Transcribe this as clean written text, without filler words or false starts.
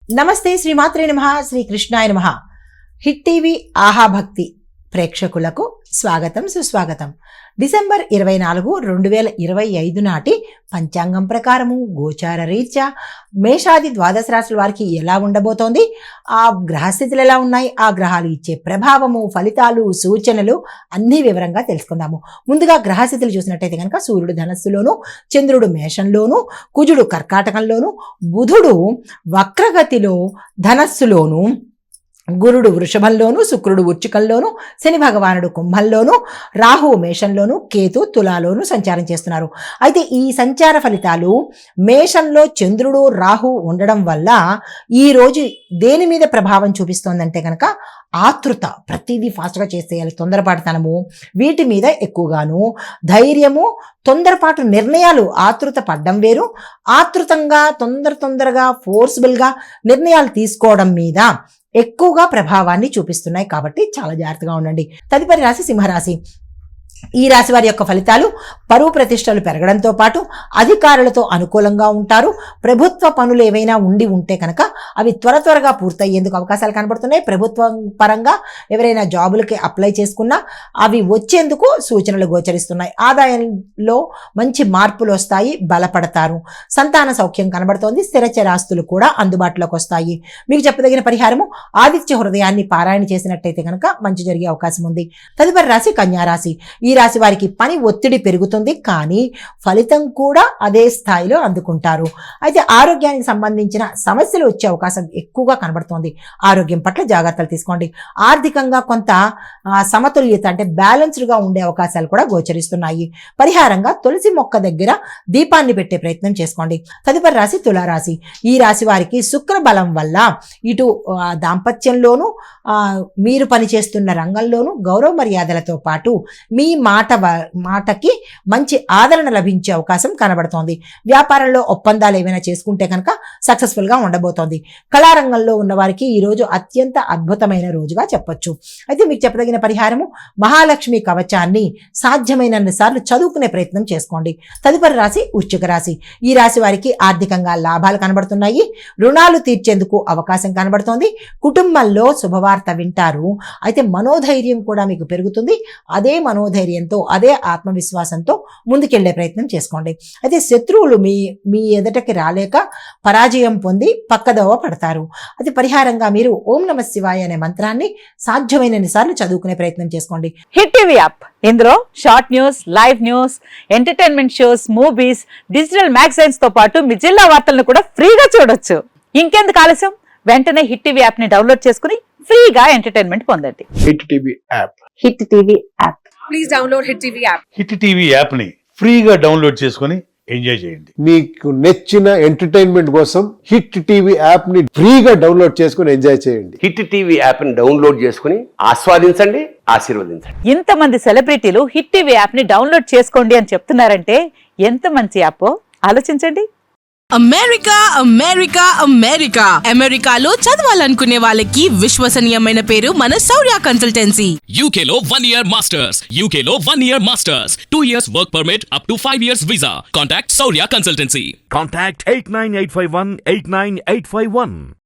నమస్తే, శ్రీమాత్రే నమః, శ్రీ కృష్ణాయ నమః. హిట్ టీవీ ఆహా భక్తి ప్రేక్షకులకు స్వాగతం, సుస్వాగతం. డిసెంబర్ 24, 2025 నాటి పంచాంగం ప్రకారము గోచార రీత్యా మేషాది ద్వాదశ రాశుల వారికి ఎలా ఉండబోతోంది, ఆ గ్రహస్థితులు ఎలా ఉన్నాయి, ఆ గ్రహాలు ఇచ్చే ప్రభావము, ఫలితాలు, సూచనలు అన్ని వివరంగా తెలుసుకుందాము. ముందుగా గ్రహస్థితులు చూసినట్టయితే కనుక సూర్యుడు ధనస్సులోను, చంద్రుడు మేషంలోను, కుజుడు కర్కాటకంలోను, బుధుడు వక్రగతిలో ధనస్సులోను, గురుడు వృషభంలోను, శుక్రుడు వృచ్చికంలోను, శని భగవానుడు కుంభంలోను, రాహువు మేషంలోను, కేతు తులాలోను సంచారం చేస్తున్నారు. అయితే ఈ సంచార ఫలితాలు మేషంలో చంద్రుడు రాహు ఉండడం వల్ల ఈ రోజు దేని మీద ప్రభావం చూపిస్తోందంటే కనుక ఆతృత, ప్రతిదీ ఫాస్ట్గా చేసేయాలి, తొందరపాటుతనము, వీటి మీద ఎక్కువగాను ధైర్యము, తొందరపాటు నిర్ణయాలు, ఆతృత పడ్డం వేరు, ఆతృతంగా తొందరగా ఫోర్స్బుల్గా నిర్ణయాలు తీసుకోవడం మీద ఎక్కువగా ప్రభావాన్ని చూపిస్తున్నాయి. కాబట్టి చాలా జాగ్రత్తగా ఉండండి. తదుపరి రాశి సింహరాశి. ఈ రాశి వారి యొక్క ఫలితాలు పరువు ప్రతిష్టలు పెరగడంతో పాటు అధికారులతో అనుకూలంగా ఉంటారు. ప్రభుత్వ పనులు ఏవైనా ఉంటే కనుక అవి త్వరగా పూర్తయ్యేందుకు అవకాశాలు కనబడుతున్నాయి. ప్రభుత్వం పరంగా ఎవరైనా జాబులకి అప్లై చేసుకున్నా అవి వచ్చేందుకు సూచనలు గోచరిస్తున్నాయి. ఆదాయంలో మంచి మార్పులు వస్తాయి, బలపడతారు. సంతాన సౌఖ్యం కనబడుతోంది. స్థిరచరాస్తులు కూడా అందుబాటులోకి వస్తాయి. మీకు చెప్పదగిన పరిహారము ఆదిత్య హృదయాన్ని పారాయణ చేసినట్టయితే కనుక మంచి జరిగే అవకాశం ఉంది. తదుపరి రాశి కన్యారాశి. ఈ రాశి వారికి పని ఒత్తిడి పెరుగుతుంది, కానీ ఫలితం కూడా అదే స్థాయిలో అందుకుంటారు. అయితే ఆరోగ్యానికి సంబంధించిన సమస్యలు వచ్చే అవకాశం ఎక్కువగా కనబడుతోంది. ఆరోగ్యం పట్ల జాగ్రత్తలు తీసుకోండి. ఆర్థికంగా కొంత సమతుల్యత అంటే బ్యాలెన్స్డ్గా ఉండే అవకాశాలు కూడా గోచరిస్తున్నాయి. పరిహారంగా తులసి మొక్క దగ్గర దీపాన్ని పెట్టే ప్రయత్నం చేసుకోండి. తదుపరి రాశి తులారాశి. ఈ రాశి వారికి శుక్ర బలం వల్ల ఇటు దాంపత్యంలోనూ, మీరు పనిచేస్తున్న రంగంలోనూ గౌరవ మర్యాదలతో పాటు మీ మాటకి మంచి ఆదరణ లభించే అవకాశం కనబడుతోంది. వ్యాపారంలో ఒప్పందాలు ఏమైనా చేసుకుంటే కనుక సక్సెస్ఫుల్గా ఉండబోతోంది. కళారంగంలో ఉన్న వారికి ఈరోజు అత్యంత అద్భుతమైన రోజుగా చెప్పొచ్చు. అయితే మీకు చెప్పదగిన పరిహారము మహాలక్ష్మి కవచాన్ని సాధ్యమైనన్ని సార్లు చదువుకునే ప్రయత్నం చేసుకోండి. తదుపరి రాశి వృశ్చిక రాశి. ఈ రాశి వారికి ఆర్థికంగా లాభాలు కనబడుతున్నాయి. రుణాలు తీర్చేందుకు అవకాశం కనబడుతోంది. కుటుంబంలో శుభవార్త వింటారు. అయితే మనోధైర్యం కూడా మీకు పెరుగుతుంది. అదే మనోధైర్యంతో, అదే ఆత్మవిశ్వాసంతో ముందుకెళ్లే ప్రయత్నం చేసుకోండి. అయితే శత్రువులు మీ ఎదుటకి రాలేక పరాజయం పొంది పక్కదోవ పడతారు. అది పరిహారంగా మీరు ఓం నమః శివాయ అనే మంత్రాన్ని సాధ్యమైనన్ని సార్లు చదువుకునే ప్రయత్నం చేసుకోండి. హిట్ టీవీ యాప్, ఇందులో short news, live news, entertainment shows, movies, digital magazines తో పాటు మీ జిల్లా వార్తలను కూడా ఫ్రీగా చూడొచ్చు. ఇంకెందుకు ఆలస్యం, వెంటనే హిట్ టీవీ యాప్ ని డౌన్లోడ్ చేసుకుని ఫ్రీగా ఎంటర్టైన్మెంట్ పొందండి. Hit TV app. Hit TV app. Please download hit TV app. Hit TV app ని ఫ్రీగా డౌన్లోడ్ చేసుకుని ఎంజాయ్ చేయండి. మీకు నచ్చిన ఎంటర్టైన్మెంట్ కోసం హిట్ టీవీ యాప్ ని ఫ్రీగా డౌన్లోడ్ చేసుకుని ఎంజాయ్ చేయండి. హిట్ టీవీ యాప్ ని డౌన్లోడ్ చేసుకుని ఆస్వాదించండి, ఆశీర్వదించండి. ఇంతమంది సెలబ్రిటీలు హిట్ టీవీ యాప్ ని డౌన్లోడ్ చేసుకోండి అని చెప్తున్నారంటే ఎంత మంచి యాప్ ఆలోచించండి. అమెరికా అమెరికాలో చదవాలనుకునే వాళ్ళకి విశ్వసనీయమైన పేరు మన శౌర్య కన్సల్టెన్సీ. UK లో 1 year masters, UK లో 1 year masters, 2 years work permit up to 5 years visa. Contact Saurya Consultancy. Contact 89851 89851.